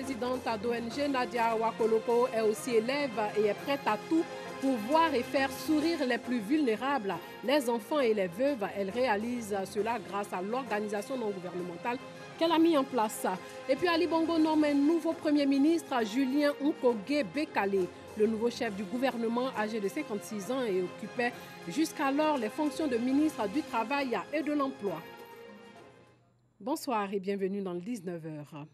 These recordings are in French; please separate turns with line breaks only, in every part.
présidente d'ONG, Nadia Awa Koloko, est aussi élève et est prête à tout pour voir et faire sourire les plus vulnérables, les enfants et les veuves. Elle réalise cela grâce à l'organisation non gouvernementale qu'elle a mis en place. Et puis Ali Bongo nomme un nouveau Premier ministre, Julien Nkoge Bekale. Le nouveau chef du gouvernement, âgé de 56 ans, et occupait jusqu'alors les fonctions de ministre du Travail et de l'Emploi. Bonsoir et bienvenue dans le 19h.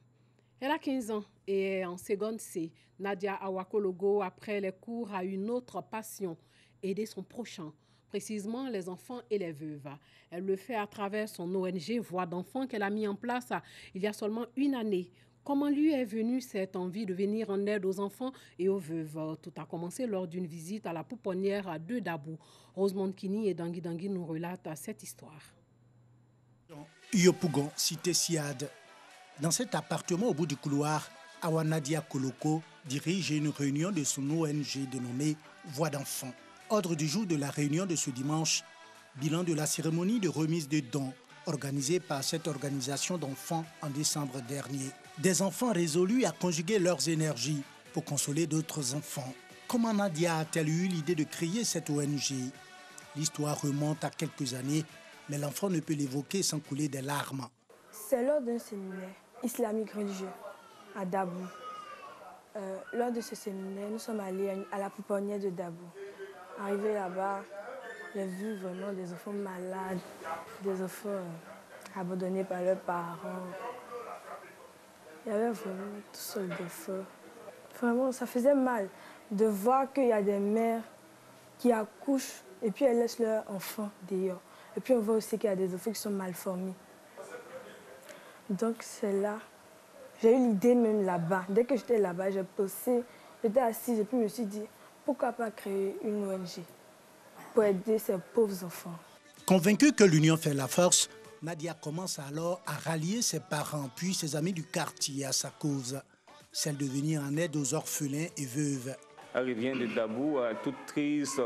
Elle a 15 ans et est en seconde C. Nadia Awa Koloko, après les cours, a une autre passion, aider son prochain, précisément les enfants et les veuves. Elle le fait à travers son ONG Voix d'enfants qu'elle a mis en place il y a seulement une année. Comment lui est venue cette envie de venir en aide aux enfants et aux veuves? Tout a commencé lors d'une visite à la pouponnière de Dabou. Rosemonde Kini et Dangui Dangui nous relatent cette histoire.
Yopougon, cité Siad. Dans cet appartement au bout du couloir, Awa Nadia Koloko dirige une réunion de son ONG dénommée Voix d'enfants. Ordre du jour de la réunion de ce dimanche, bilan de la cérémonie de remise de dons organisée par cette organisation d'enfants en décembre dernier. Des enfants résolus à conjuguer leurs énergies pour consoler d'autres enfants. Comment Nadia a-t-elle eu l'idée de créer cette ONG? L'histoire remonte à quelques années, mais l'enfant ne peut l'évoquer sans couler des larmes.
C'est lors d'un séminaire islamique religieux à Dabou. Lors de ce séminaire, nous sommes allés à la pouponnière de Dabou. Arrivé là-bas, j'ai vu vraiment des enfants malades, des enfants abandonnés par leurs parents. Il y avait vraiment toutes sortes d'enfants. Vraiment, ça faisait mal de voir qu'il y a des mères qui accouchent et puis elles laissent leurs enfants dehors. Et puis on voit aussi qu'il y a des enfants qui sont mal formés. Donc c'est là, j'ai eu l'idée même là-bas. Dès que j'étais là-bas, j'ai pensé, j'étais assise et puis je me suis dit, pourquoi pas créer une ONG pour aider ces pauvres enfants.
Convaincue que l'union fait la force, Nadia commence alors à rallier ses parents puis ses amis du quartier à sa cause, celle de venir en aide aux orphelins et veuves.
Elle revient de Dabou, toute triste.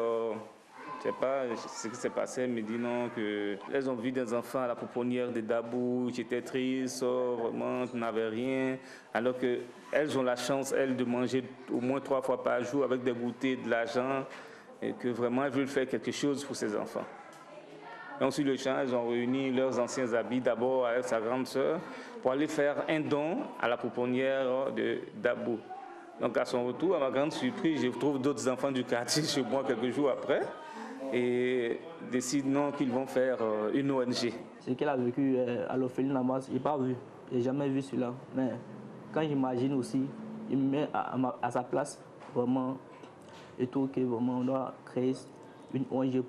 Je ne sais pas ce qui s'est passé, elle me dit non, qu'elles ont vu des enfants à la pouponnière de Dabou, j'étais triste, vraiment, je n'avais rien. Alors qu'elles ont la chance, elles, de manger au moins 3 fois par jour avec des goûters, de l'argent, et que vraiment elles veulent faire quelque chose pour ces enfants. Donc sur le champ, elles ont réuni leurs anciens habits, d'abord avec sa grande sœur, pour aller faire un don à la pouponnière de Dabou. Donc à son retour, à ma grande surprise, je trouve d'autres enfants du quartier chez moi quelques jours après et décident qu'ils vont faire une ONG.
Ce qu'elle a vécu à l'orphelinat, je n'ai pas vu, je n'ai jamais vu cela. Mais quand j'imagine aussi, il me met à sa place vraiment et tout, que vraiment on doit créer une ONG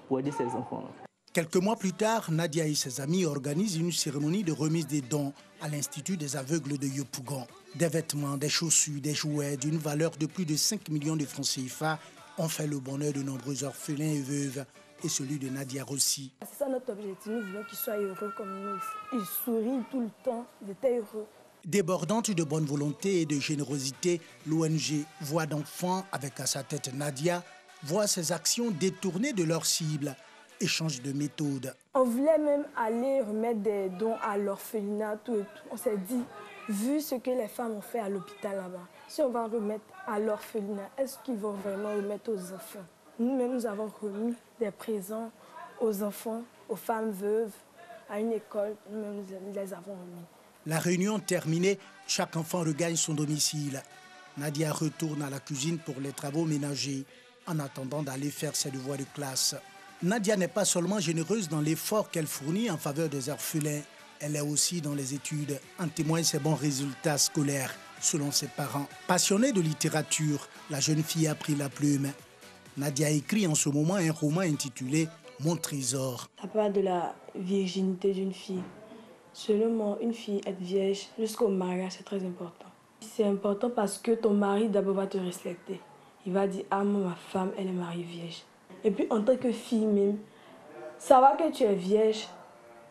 pour aider ces enfants.
Quelques mois plus tard, Nadia et ses amis organisent une cérémonie de remise des dons à l'Institut des aveugles de Yopougon. Des vêtements, des chaussures, des jouets d'une valeur de plus de 5 millions de francs CFA ont fait le bonheur de nombreux orphelins et veuves et celui de Nadia Rossi.
C'est ça notre objectif, nous voulons qu'ils soient heureux comme nous. Ils sourient tout le temps, ils étaient heureux.
Débordante de bonne volonté et de générosité, l'ONG Voix d'enfants, avec à sa tête Nadia, voit ses actions détournées de leur cible et change de méthode.
On voulait même aller remettre des dons à l'orphelinat, tout et tout. On s'est dit, vu ce que les femmes ont fait à l'hôpital là-bas, si on va remettre à l'orphelinat, est-ce qu'ils vont vraiment remettre aux enfants? Nous-mêmes, nous avons remis des présents aux enfants, aux femmes veuves, à une école. Nous-mêmes, nous les avons remis.
La réunion terminée, chaque enfant regagne son domicile. Nadia retourne à la cuisine pour les travaux ménagers, en attendant d'aller faire ses devoirs de classe. Nadia n'est pas seulement généreuse dans l'effort qu'elle fournit en faveur des orphelins, elle est aussi dans les études. En témoignent ses bons résultats scolaires, selon ses parents. Passionnée de littérature, la jeune fille a pris la plume. Nadia écrit en ce moment un roman intitulé « Mon trésor ».
Ça parle de la virginité d'une fille. Selon moi, une fille être vierge jusqu'au mariage, c'est très important. C'est important parce que ton mari d'abord va te respecter. Il va dire « Ah, moi, ma femme, elle est mariée vierge ». Et puis en tant que fille même, savoir que tu es vierge,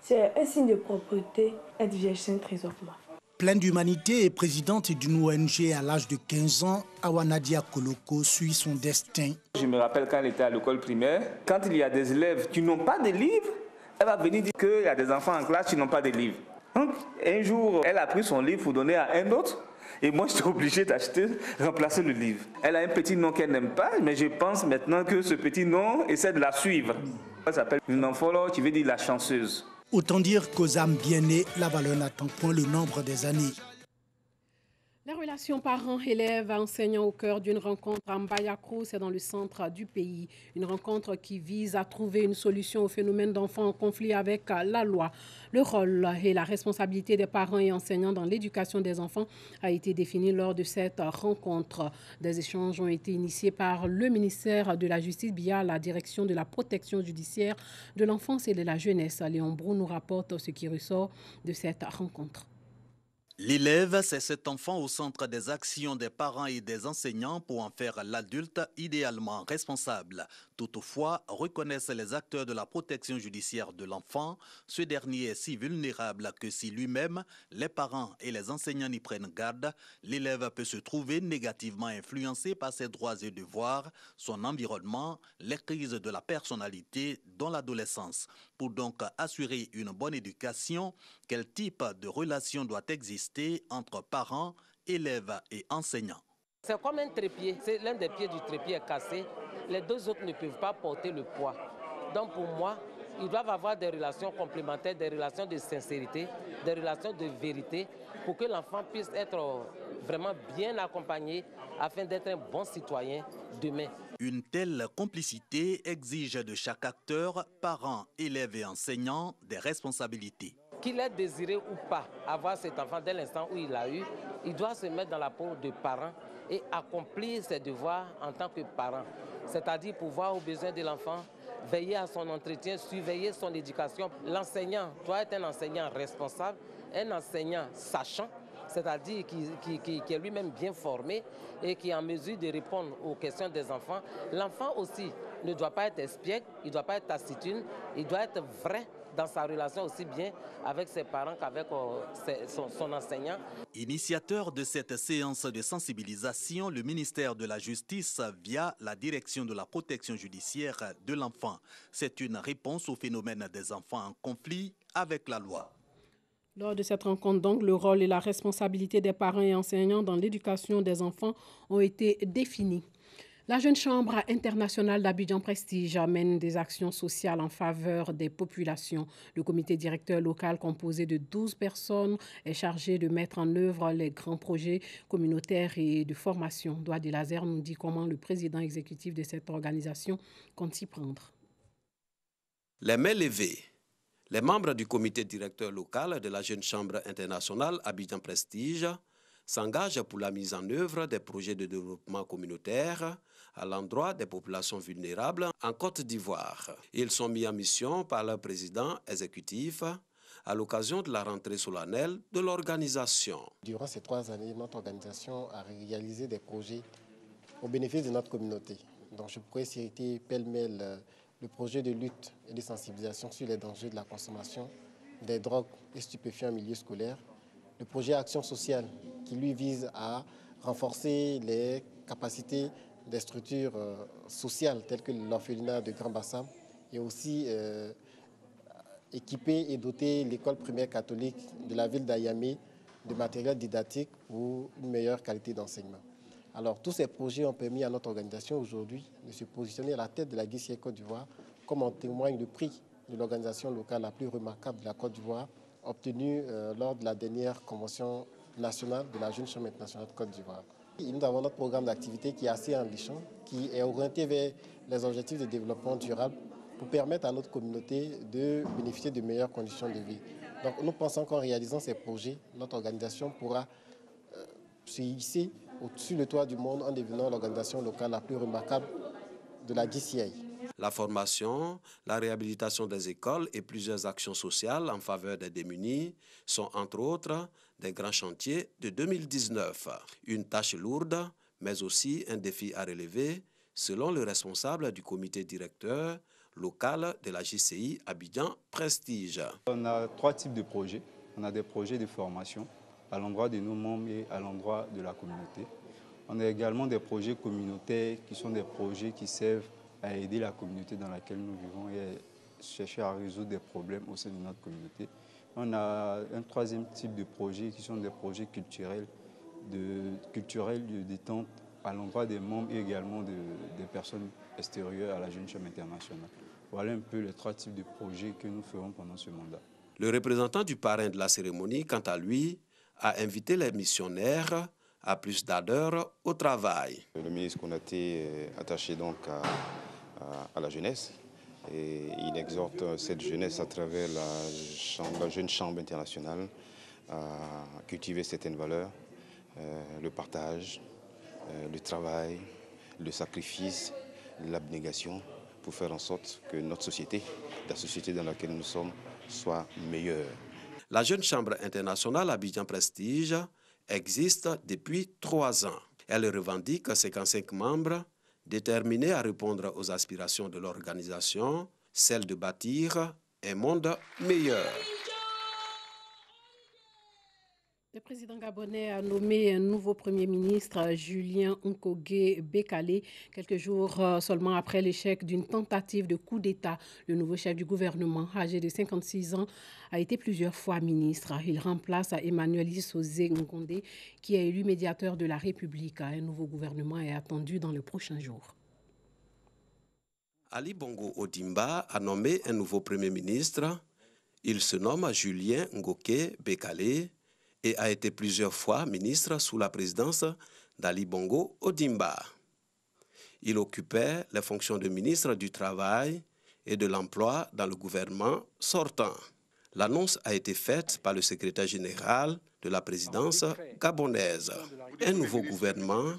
c'est un signe de propreté. Être vierge, c'est un trésor pour moi.
Pleine d'humanité et présidente d'une ONG à l'âge de 15 ans, Awa Nadia Koloko suit son destin.
Je me rappelle quand elle était à l'école primaire, quand il y a des élèves qui n'ont pas de livres, elle va venir dire qu'il y a des enfants en classe qui n'ont pas de livres. Donc, un jour, elle a pris son livre pour donner à un autre. Et moi, j'étais obligé d'acheter, remplacer le livre. Elle a un petit nom qu'elle n'aime pas, mais je pense maintenant que ce petit nom essaie de la suivre. Elle s'appelle une enfolo, qui veut dire la chanceuse.
Autant dire qu'aux âmes bien nées, la valeur n'attend point le nombre des années.
La relation parents-élèves enseignants au cœur d'une rencontre à Mbayakro, c'est dans le centre du pays. Une rencontre qui vise à trouver une solution au phénomène d'enfants en conflit avec la loi. Le rôle et la responsabilité des parents et enseignants dans l'éducation des enfants a été défini lors de cette rencontre. Des échanges ont été initiés par le ministère de la Justice via la direction de la protection judiciaire de l'enfance et de la jeunesse. Léon Brou nous rapporte ce qui ressort de cette rencontre.
L'élève, c'est cet enfant au centre des actions des parents et des enseignants pour en faire l'adulte idéalement responsable. Toutefois, reconnaissent les acteurs de la protection judiciaire de l'enfant, ce dernier est si vulnérable que si lui-même, les parents et les enseignants n'y prennent garde, l'élève peut se trouver négativement influencé par ses droits et devoirs, son environnement, les crises de la personnalité dans l'adolescence. Pour donc assurer une bonne éducation, quel type de relation doit exister entre parents, élèves et enseignants?
C'est comme un trépied, l'un des pieds du trépied est cassé, les deux autres ne peuvent pas porter le poids. Donc pour moi, ils doivent avoir des relations complémentaires, des relations de sincérité, des relations de vérité, pour que l'enfant puisse être vraiment bien accompagné afin d'être un bon citoyen demain.
Une telle complicité exige de chaque acteur, parents, élèves et enseignants, des responsabilités.
Qu'il ait désiré ou pas avoir cet enfant dès l'instant où il l'a eu, il doit se mettre dans la peau de parents et accomplir ses devoirs en tant que parent. C'est-à-dire pouvoir aux besoins de l'enfant, veiller à son entretien, surveiller son éducation. L'enseignant doit être un enseignant responsable, un enseignant sachant, c'est-à-dire qui est lui-même bien formé et qui est en mesure de répondre aux questions des enfants. L'enfant aussi ne doit pas être espiègle, il ne doit pas être taciturne, il doit être vrai dans sa relation aussi bien avec ses parents qu'avec son enseignant.
Initiateur de cette séance de sensibilisation, le ministère de la Justice via la direction de la protection judiciaire de l'enfant. C'est une réponse au phénomène des enfants en conflit avec la loi.
Lors de cette rencontre, donc, le rôle et la responsabilité des parents et enseignants dans l'éducation des enfants ont été définis. La Jeune Chambre internationale d'Abidjan Prestige mène des actions sociales en faveur des populations. Le comité directeur local composé de 12 personnes est chargé de mettre en œuvre les grands projets communautaires et de formation. Doua Delazer nous dit comment le président exécutif de cette organisation compte s'y prendre.
Les mains levées. Les membres du comité directeur local de la Jeune Chambre internationale Abidjan Prestige s'engagent pour la mise en œuvre des projets de développement communautaire à l'endroit des populations vulnérables en Côte d'Ivoire. Ils sont mis en mission par leur président exécutif à l'occasion de la rentrée solennelle de l'organisation.
Durant ces 3 années, notre organisation a réalisé des projets au bénéfice de notre communauté. Donc je pourrais citer pêle-mêle le projet de lutte et de sensibilisation sur les dangers de la consommation des drogues et stupéfiants en milieu scolaire, le projet Action sociale qui lui vise à renforcer les capacités des structures sociales telles que l'orphelinat de Grand Bassam et aussi équiper et doter l'école primaire catholique de la ville d'Ayamé de matériel didactique pour une meilleure qualité d'enseignement. Alors tous ces projets ont permis à notre organisation aujourd'hui de se positionner à la tête de la GCI Côte d'Ivoire, comme en témoigne le prix de l'organisation locale la plus remarquable de la Côte d'Ivoire, obtenu lors de la dernière convention nationale de la Jeune Chambre internationale de Côte d'Ivoire. Nous avons notre programme d'activité qui est assez enrichant, qui est orienté vers les objectifs de développement durable pour permettre à notre communauté de bénéficier de meilleures conditions de vie. Donc nous pensons qu'en réalisant ces projets, notre organisation pourra se hisser au-dessus du toit du monde en devenant l'organisation locale la plus remarquable de la GCI.
La formation, la réhabilitation des écoles et plusieurs actions sociales en faveur des démunis sont entre autres des grands chantiers de 2019. Une tâche lourde, mais aussi un défi à relever, selon le responsable du comité directeur local de la JCI Abidjan Prestige.
On a 3 types de projets. On a des projets de formation à l'endroit de nos membres et à l'endroit de la communauté. On a également des projets communautaires qui sont des projets qui servent à aider la communauté dans laquelle nous vivons et à chercher à résoudre des problèmes au sein de notre communauté. On a un troisième type de projet qui sont des projets culturels de détente à l'endroit des membres et également des personnes extérieures à la Jeune Chambre internationale. Voilà un peu les trois types de projets que nous ferons pendant ce mandat.
Le représentant du parrain de la cérémonie, quant à lui, a invité les missionnaires à plus d'ardeur au travail.
Le ministre Konaté est attaché donc à la jeunesse et il exhorte cette jeunesse à travers la Jeune Chambre internationale à cultiver certaines valeurs, le partage, le travail, le sacrifice, l'abnégation, pour faire en sorte que notre société, la société dans laquelle nous sommes, soit meilleure.
La Jeune Chambre internationale Abidjan Prestige existe depuis 3 ans. Elle revendique 55 membres déterminés à répondre aux aspirations de l'organisation, celle de bâtir un monde meilleur.
Le président gabonais a nommé un nouveau Premier ministre, Julien Nkogé Bekale, quelques jours seulement après l'échec d'une tentative de coup d'État. Le nouveau chef du gouvernement, âgé de 56 ans, a été plusieurs fois ministre. Il remplace Emmanuel Isosé Ngondé, qui est élu médiateur de la République. Un nouveau gouvernement est attendu dans les prochains jours.
Ali Bongo Ondimba a nommé un nouveau Premier ministre. Il se nomme Julien Nkogé Bekale et a été plusieurs fois ministre sous la présidence d'Ali Bongo Ondimba. Il occupait les fonctions de ministre du Travail et de l'Emploi dans le gouvernement sortant. L'annonce a été faite par le secrétaire général de la présidence gabonaise. Un nouveau gouvernement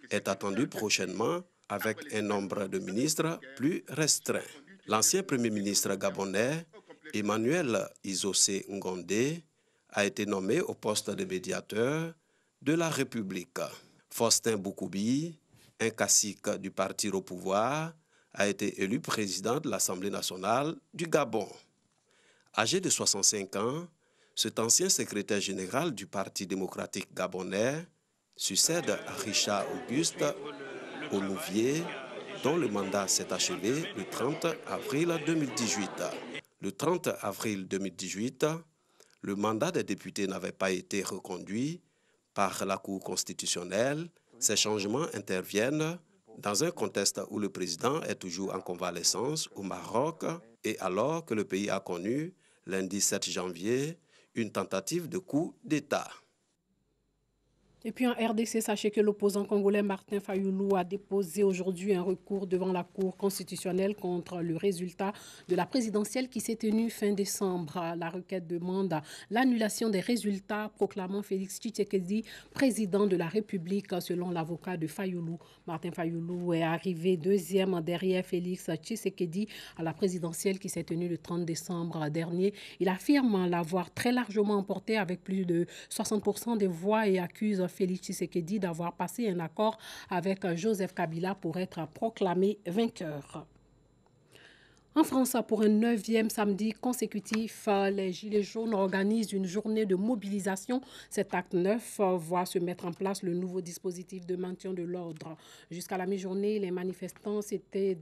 est attendu prochainement avec un nombre de ministres plus restreint. L'ancien Premier ministre gabonais, Emmanuel Isosé Ngondé, a été nommé au poste de médiateur de la République. Faustin Boukoubi, un cacique du parti au pouvoir, a été élu président de l'Assemblée nationale du Gabon. Âgé de 65 ans, cet ancien secrétaire général du Parti démocratique gabonais succède à Richard Auguste Olouvier, dont le mandat s'est achevé le 30 avril 2018. Le 30 avril 2018, le mandat des députés n'avait pas été reconduit par la Cour constitutionnelle. Ces changements interviennent dans un contexte où le président est toujours en convalescence au Maroc et alors que le pays a connu, lundi 7 janvier, une tentative de coup d'État.
Et puis en RDC, sachez que l'opposant congolais Martin Fayoulou a déposé aujourd'hui un recours devant la Cour constitutionnelle contre le résultat de la présidentielle qui s'est tenue fin décembre. La requête demande l'annulation des résultats proclamant Félix Tshisekedi président de la République selon l'avocat de Fayoulou. Martin Fayoulou est arrivé deuxième derrière Félix Tshisekedi à la présidentielle qui s'est tenue le 30 décembre dernier. Il affirme l'avoir très largement emporté avec plus de 60% des voix et accuse Félix Tshisekedi d'avoir passé un accord avec Joseph Kabila pour être proclamé vainqueur. En France, pour un 9e samedi consécutif, les Gilets jaunes organisent une journée de mobilisation. Cet acte 9 voit se mettre en place le nouveau dispositif de maintien de l'ordre. Jusqu'à la mi-journée, les manifestations s'étaient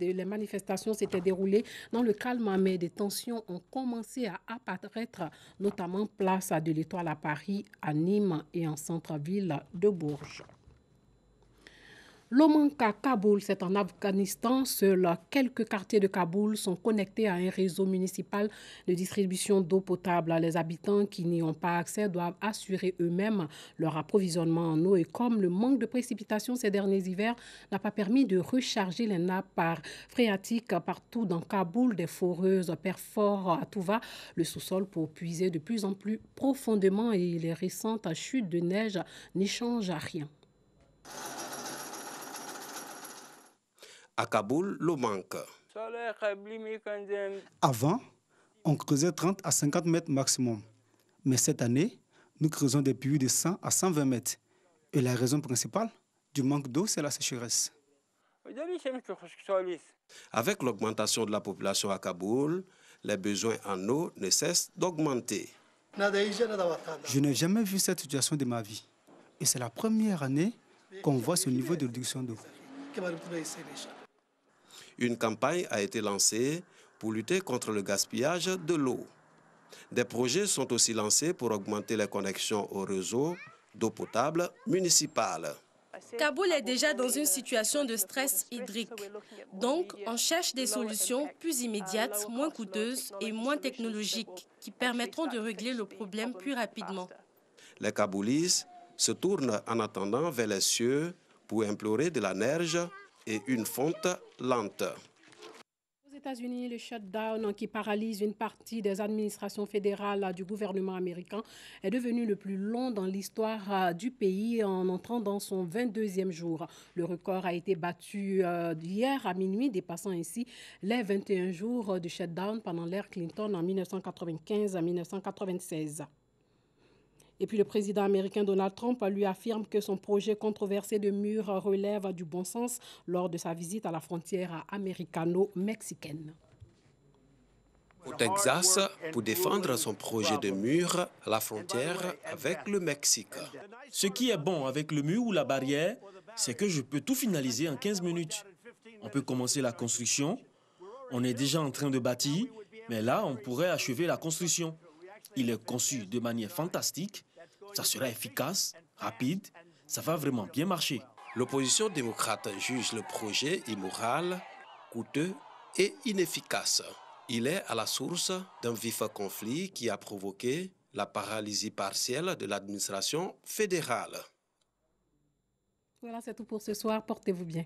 déroulées dans le calme, mais des tensions ont commencé à apparaître, notamment place de l'Étoile à Paris, à Nîmes et en centre-ville de Bourges. Lomanka, Kaboul, c'est en Afghanistan. Seuls quelques quartiers de Kaboul sont connectés à un réseau municipal de distribution d'eau potable. Les habitants qui n'y ont pas accès doivent assurer eux-mêmes leur approvisionnement en eau. Et comme le manque de précipitations ces derniers hivers n'a pas permis de recharger les nappes phréatiques partout dans Kaboul, des foreuses perforent à tout va le sous-sol pour puiser de plus en plus profondément et les récentes chutes de neige n'y changent rien.
À Kaboul, l'eau manque.
Avant, on creusait 30 à 50 mètres maximum. Mais cette année, nous creusons des puits de 100 à 120 mètres. Et la raison principale du manque d'eau, c'est la sécheresse.
Avec l'augmentation de la population à Kaboul, les besoins en eau ne cessent d'augmenter.
Je n'ai jamais vu cette situation de ma vie. Et c'est la première année qu'on voit ce niveau de réduction d'eau.
Une campagne a été lancée pour lutter contre le gaspillage de l'eau. Des projets sont aussi lancés pour augmenter les connexions au réseau d'eau potable municipale.
Kaboul est déjà dans une situation de stress hydrique. Donc, on cherche des solutions plus immédiates, moins coûteuses et moins technologiques qui permettront de régler le problème plus rapidement.
Les Kaboulis se tournent en attendant vers les cieux pour implorer de la neige et une fonte lente.
Aux États-Unis, le shutdown qui paralyse une partie des administrations fédérales du gouvernement américain est devenu le plus long dans l'histoire du pays en entrant dans son 22e jour. Le record a été battu hier à minuit, dépassant ainsi les 21 jours de shutdown pendant l'ère Clinton en 1995 à 1996. Et puis le président américain Donald Trump lui affirme que son projet controversé de mur relève du bon sens lors de sa visite à la frontière américano-mexicaine.
Au Texas, pour défendre son projet de mur à la frontière avec le Mexique.
Ce qui est bon avec le mur ou la barrière, c'est que je peux tout finaliser en 15 minutes. On peut commencer la construction, on est déjà en train de bâtir, mais là, on pourrait achever la construction. Il est conçu de manière fantastique, ça sera efficace, rapide, ça va vraiment bien marcher.
L'opposition démocrate juge le projet immoral, coûteux et inefficace. Il est à la source d'un vif conflit qui a provoqué la paralysie partielle de l'administration fédérale.
Voilà, c'est tout pour ce soir. Portez-vous bien.